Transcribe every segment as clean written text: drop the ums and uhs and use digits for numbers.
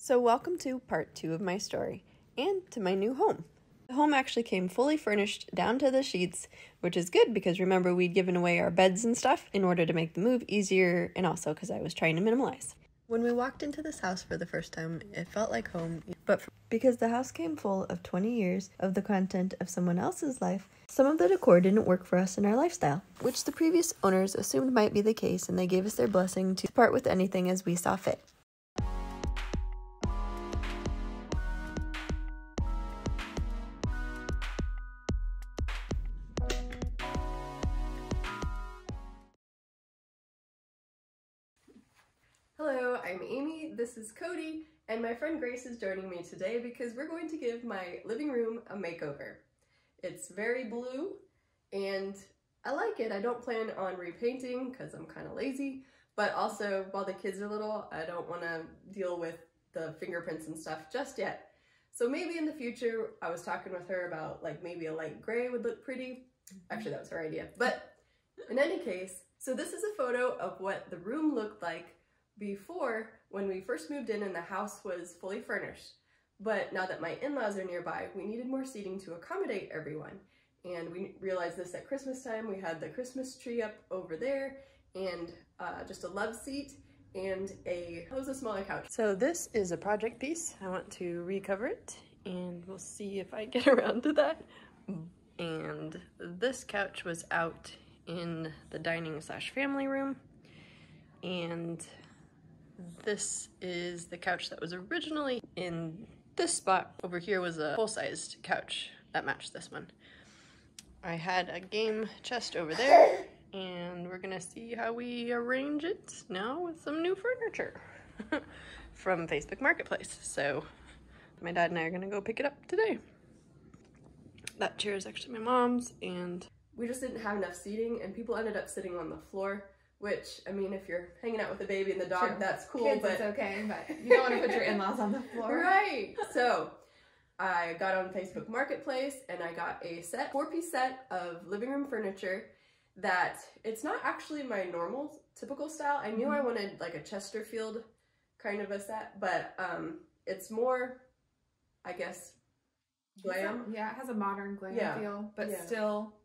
So welcome to part 2 of my story, and to my new home. The home actually came fully furnished down to the sheets, which is good because remember we'd given away our beds and stuff in order to make the move easier, and also because I was trying to minimalize. When we walked into this house for the first time, it felt like home, but because the house came full of 20 years of the content of someone else's life, some of the decor didn't work for us in our lifestyle, which the previous owners assumed might be the case, and they gave us their blessing to part with anything as we saw fit. Hello, I'm Amy, this is Cody, and my friend Grace is joining me today because we're going to give my living room a makeover. It's very blue, and I like it. I don't plan on repainting because I'm kind of lazy, but also while the kids are little, I don't want to deal with the fingerprints and stuff just yet. So maybe in the future, I was talking with her about like maybe a light gray would look pretty. Actually, that was her idea. But in any case, so this is a photo of what the room looked like before when we first moved in and the house was fully furnished. But now that my in-laws are nearby, we needed more seating to accommodate everyone. And we realized this at Christmas time. We had the Christmas tree up over there and just a love seat and it was a smaller couch. So this is a project piece. I want to recover it and we'll see if I get around to that. And this couch was out in the dining / family room. And this is the couch that was originally in this spot. Over here was a full-sized couch that matched this one. I had a game chest over there, and we're gonna see how we arrange it now with some new furniture from Facebook Marketplace. So my dad and I are gonna go pick it up today. That chair is actually my mom's, and we just didn't have enough seating, and people ended up sitting on the floor. Which, I mean, if you're hanging out with the baby and the dog, that's cool, Kids, but it's okay, but you don't want to put your in-laws on the floor. Right! So, I got on Facebook Marketplace and I got a 4-piece set of living room furniture that it's not actually my normal, typical style. I knew I wanted like a Chesterfield kind of a set, but it's more, I guess, glam. Yeah, it has a modern glam feel, but still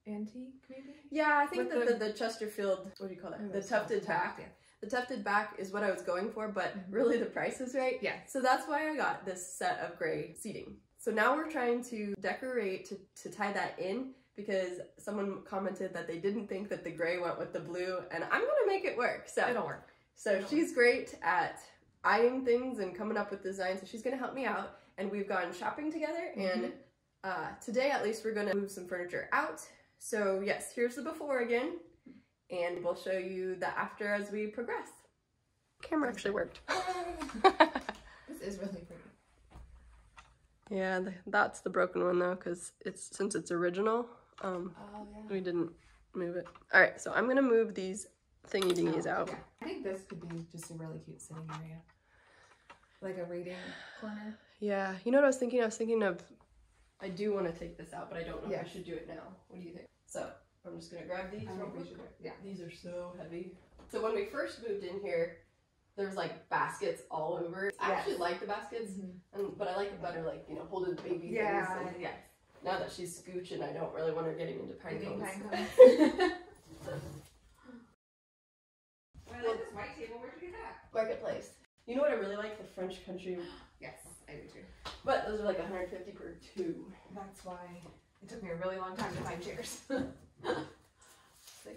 antique, maybe? Yeah, I think that the Chesterfield, what do you call that? The tufted back. Yeah. The tufted back is what I was going for, but really the price is right. Yeah. So that's why I got this set of gray seating. So now we're trying to decorate to tie that in because someone commented that they didn't think that the gray went with the blue, and I'm gonna make it work. So it'll work. So she's great at eyeing things and coming up with designs, so she's gonna help me out. And we've gone shopping together, and today at least we're gonna move some furniture out. So yes, here's the before again, and we'll show you the after as we progress. Camera actually worked. This is really pretty. Yeah, that's the broken one though, because since it's original, we didn't move it. All right, so I'm gonna move these thingy-dingies out. Yeah. I think this could be just a really cute sitting area, like a reading corner. Yeah, you know what I was thinking? I was thinking of, I do want to take this out, but I don't know if I should do it now. What do you think? So I'm just gonna grab these real quick. Yeah, these are so heavy. So when we first moved in here, there was like baskets all over. I actually like the baskets, but I like it better, like, you know, holding the baby. Yeah, things. Yeah. Now that she's scooching, I don't really want her getting into pine cones. I like this white table. Where'd you get that? Marketplace. You know what I really like? The French country. Yes, I do too. But those are like 150 per 2. That's why it took me a really long time to find chairs.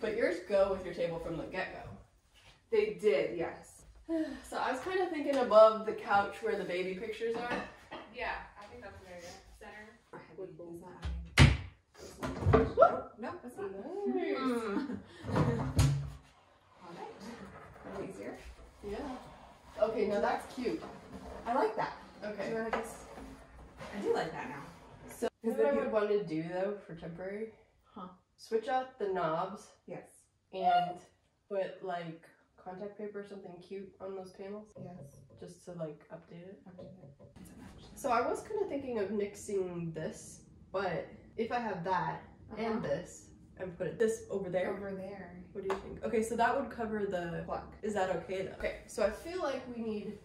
But yours go with your table from the get-go. They did, yes. So I was kind of thinking above the couch where the baby pictures are. Yeah, I think that's very good. Center. No, that's not. All right. Easier. Yeah. Okay, now that's cute. I like that. Okay. Do you want to just? I do like that now. So you know what I would want to do though for temporary? Switch out the knobs. Yes. And put like contact paper or something cute on those panels. Yes. Just to like update it. So I was kind of thinking of nixing this, but if I have that and this and put this over there. Over there. What do you think? Okay, so that would cover the block. Is that okay though? Okay, so I feel like we need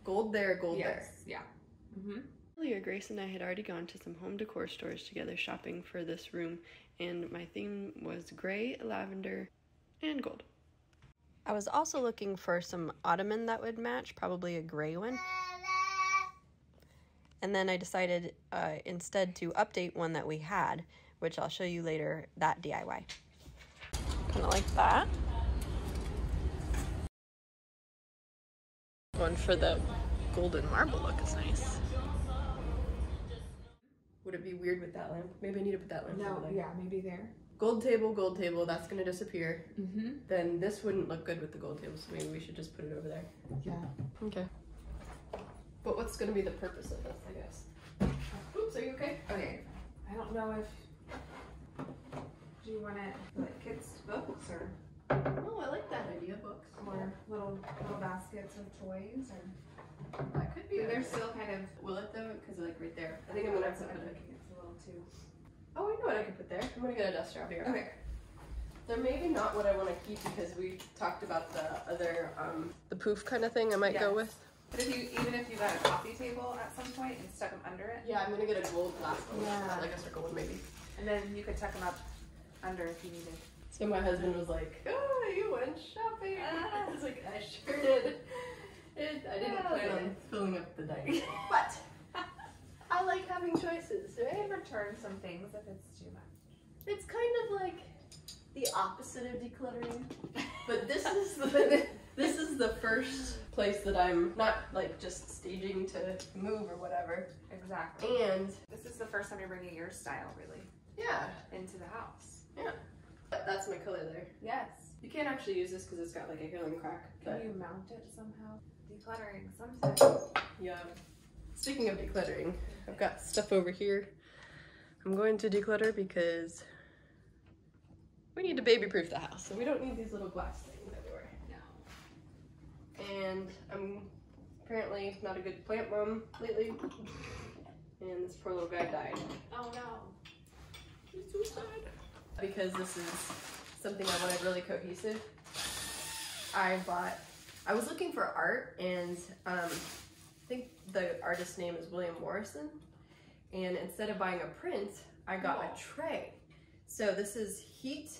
gold there, gold there. Yeah. Earlier, Grace and I had already gone to some home decor stores together shopping for this room, and my theme was gray, lavender, and gold. I was also looking for some ottoman that would match, probably a gray one. And then I decided instead to update one that we had, which I'll show you later, that DIY. Kind of like that. One for the golden marble look is nice. Would it be weird with that lamp? Maybe I need to put that lamp over there. Yeah, maybe there. Gold table, that's gonna disappear. Then this wouldn't look good with the gold table, so maybe we should just put it over there. Yeah. Okay. But what's gonna be the purpose of this, I guess? Oops, are you okay? Okay. I don't know if, do you want it like kids' books or Oh, I like that idea, books. little baskets of toys or? That could be. They're still kind of. Will it though? Because like right there. I think I'm gonna have to put it. It's a little too. Oh, I know what I could put there. I'm gonna get a duster out here. Okay. They're maybe not what I want to keep because we talked about the other, the poof kind of thing I might go with. But even if you got a coffee table at some point and stuck them under it. Yeah, I'm gonna get a gold glass one. Yeah. Like a circle one maybe. And then you could tuck them up under if you needed. So my husband was like, "Oh, you went shopping." I was like, "I sure did." I didn't plan on filling up the dining, but I like having choices, right? And return some things if it's too much. It's kind of like the opposite of decluttering, but this is the first place that I'm not like just staging to move or whatever. Exactly. And this is the first time you're bringing your style really into the house. Yeah. That's my color there. Yes. You can't actually use this because it's got like a healing crack. Can you mount it somehow? Decluttering sometimes. Yeah. Speaking of decluttering, I've got stuff over here. I'm going to declutter because we need to baby-proof the house, so we don't need these little glass things everywhere. No. And I'm apparently not a good plant mom lately, and this poor little guy died. Oh no. He's so sad. Because this is something I wanted really cohesive, I was looking for art, and I think the artist's name is William Morrison, and instead of buying a print, I got a tray. So this is heat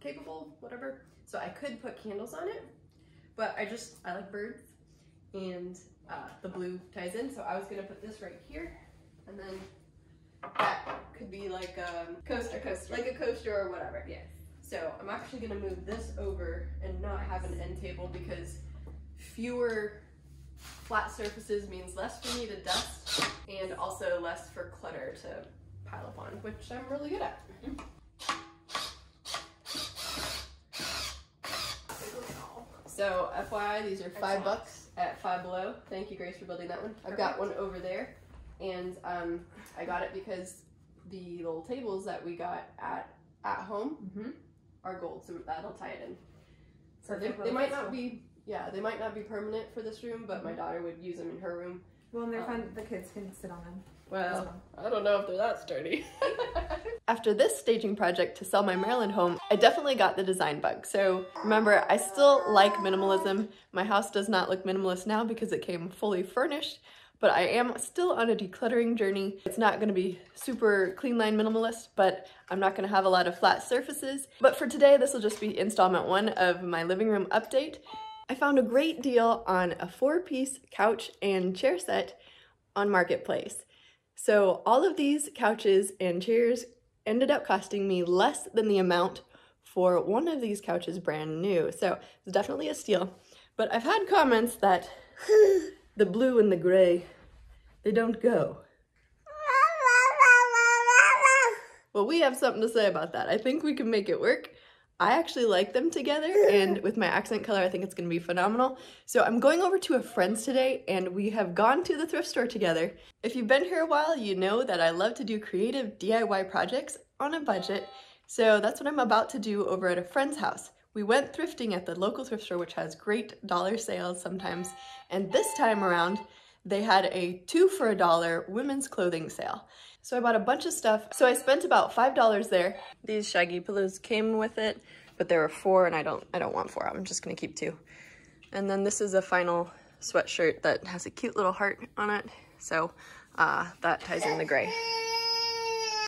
capable, whatever, so I could put candles on it, but I like birds, and the blue ties in, so I was gonna put this right here, and then that could be like a coaster, like a coaster or whatever. Yes. So I'm actually gonna move this over and not have an end table because fewer flat surfaces means less for me to dust and also less for clutter to pile up on, which I'm really good at. So FYI, these are $5 at Five Below. Thank you, Grace, for building that one. I've got one over there, and I got it because the little tables that we got at home are gold, so that'll tie it in. So they might not be, they might not be permanent for this room, but my daughter would use them in her room. Well, and they're fun. The kids can sit on them. Well, I don't know if they're that sturdy. After this staging project to sell my Maryland home, I definitely got the design bug. So remember, I still like minimalism. My house does not look minimalist now because it came fully furnished, but I am still on a decluttering journey. It's not gonna be super clean line minimalist, but I'm not gonna have a lot of flat surfaces. But for today, this will just be installment 1 of my living room update. I found a great deal on a 4-piece couch and chair set on Marketplace. So all of these couches and chairs ended up costing me less than the amount for one of these couches brand new. So it's definitely a steal. But I've had comments that the blue and the gray, they don't go. Well, we have something to say about that. I think we can make it work. I actually like them together, and with my accent color, I think it's gonna be phenomenal. So I'm going over to a friend's today, and we have gone to the thrift store together. If you've been here a while, you know that I love to do creative DIY projects on a budget. So that's what I'm about to do over at a friend's house. We went thrifting at the local thrift store, which has great dollar sales sometimes. And this time around, they had a 2 for $1 women's clothing sale. So I bought a bunch of stuff. So I spent about $5 there. These shaggy pillows came with it, but there were 4 and I don't want 4. I'm just gonna keep 2. And then this is a final sweatshirt that has a cute little heart on it. So that ties in the gray.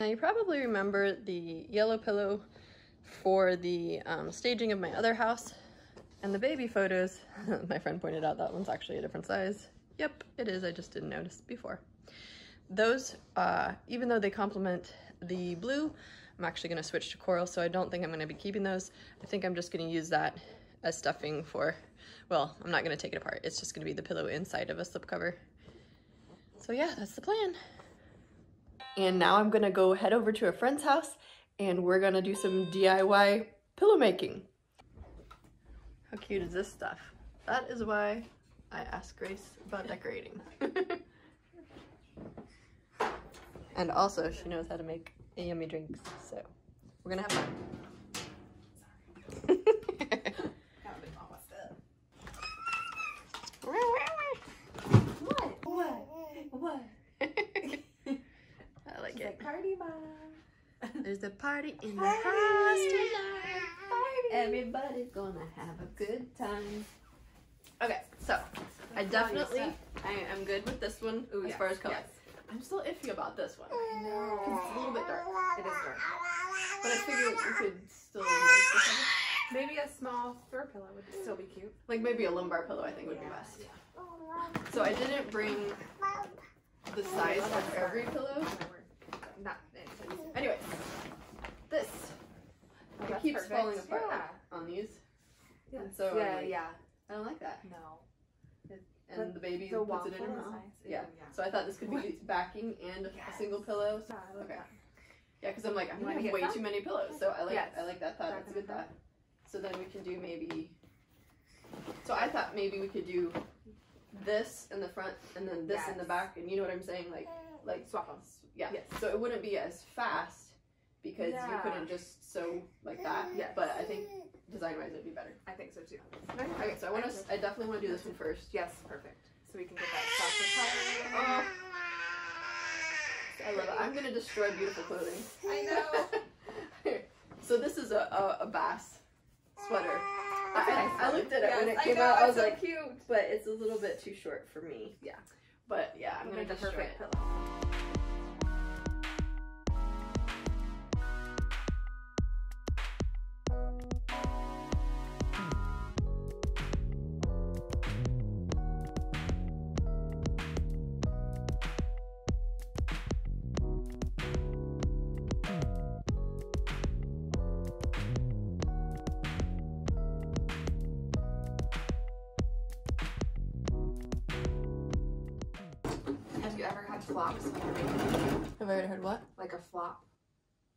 Now you probably remember the yellow pillow for the staging of my other house. And the baby photos, my friend pointed out that one's actually a different size. Yep, it is, I just didn't notice before. Those, even though they complement the blue, I'm actually gonna switch to coral, so I don't think I'm gonna be keeping those. I think I'm just gonna use that as stuffing for, well, I'm not gonna take it apart. It's just gonna be the pillow inside of a slipcover. So yeah, that's the plan. And now I'm gonna go head over to a friend's house and we're gonna do some DIY pillow making. How cute is this stuff? That is why I asked Grace about decorating. And also, she knows how to make yummy drinks, so we're gonna have fun. What? I like it. Party mom. There's a party in the house tonight. Everybody's gonna have a good time. Okay, so I definitely, I'm good with this one. Ooh, as yes, far as color. yes. I'm still iffy about this one. I know. It's a little bit dark. It is dark. But I figured we could still make this one. Maybe a small throw pillow would still be cute. Like maybe a lumbar pillow I think would be best. So I didn't bring the size of every pillow. Not Anyway, this, it that's keeps perfect. falling apart Yeah. on these. Yeah. And so yeah, I'm like, yeah. I don't like that. No. And But the baby the puts it in her waffle is mouth. nice. Yeah. Yeah. So I thought this could be backing and a single pillow. Yeah, I like Okay. that. Yeah, because I'm like, I'm You gonna wanna have get way some? too many pillows. So I like Yes. I like that thought. Back That's a in good the thought. So then we can do maybe, so I thought maybe we could do this in the front and then this in the Yes. back, and you know what I'm saying? Like Swap them. yeah. Yes. So it wouldn't be as fast because you Yeah. couldn't just sew like that. Yes. But I think design-wise it'd be better. I think so too. Okay, so I definitely want to do this one first. Yes, perfect. So we can get that chocolate color. I love it. I'm gonna destroy beautiful clothing. I know. So this is a bass sweater. I looked at it when it Yes, came know, out. I was it's so like, cute. but it's a little bit too short for me. Yeah. But yeah, I'm gonna Make the destroy perfect it. pillow. Have you ever had flops when you're making? Have I ever heard what? Like a flop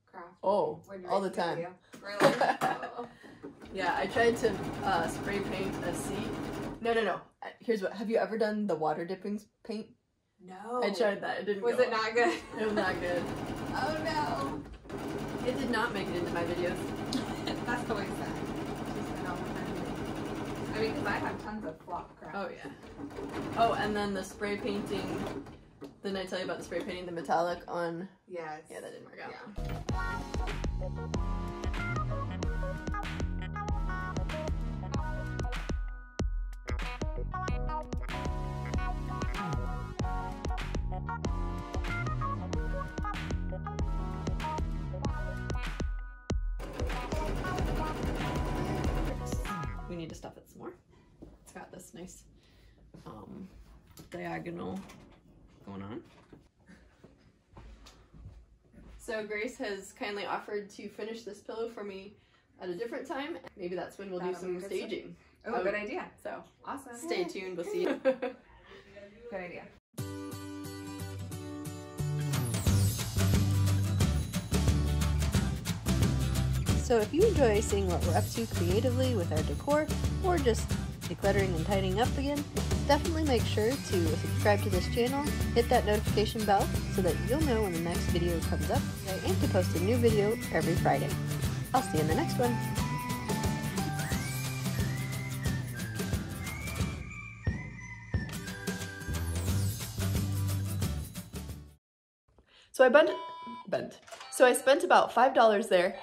craft? Oh, When you're all the making a time. video? Really? Oh. Yeah, I tried to spray paint a seat. No. Here's what. Have you ever done the water dipping paint? No. I tried that. It didn't. Was go it well. not good? It was not good. Oh no. It did not make it into my videos. That's always sad. I mean, because I have tons of flop crap. Oh yeah. Oh, and then the spray painting. Didn't I tell you about the spray painting the metallic on? Yes. Yeah, that didn't work out. Yeah. We need to stuff it some more. It's got this nice diagonal going on. So Grace has kindly offered to finish this pillow for me at a different time. Maybe that's when we'll do That'll be some a good staging. Oh, good idea. So Awesome. stay tuned. We'll see you. Good idea. So if you enjoy seeing what we're up to creatively with our decor, or just decluttering and tidying up again, definitely make sure to subscribe to this channel, hit that notification bell so that you'll know when the next video comes up. I aim to post a new video every Friday. I'll see you in the next one. So I spent about $5 there.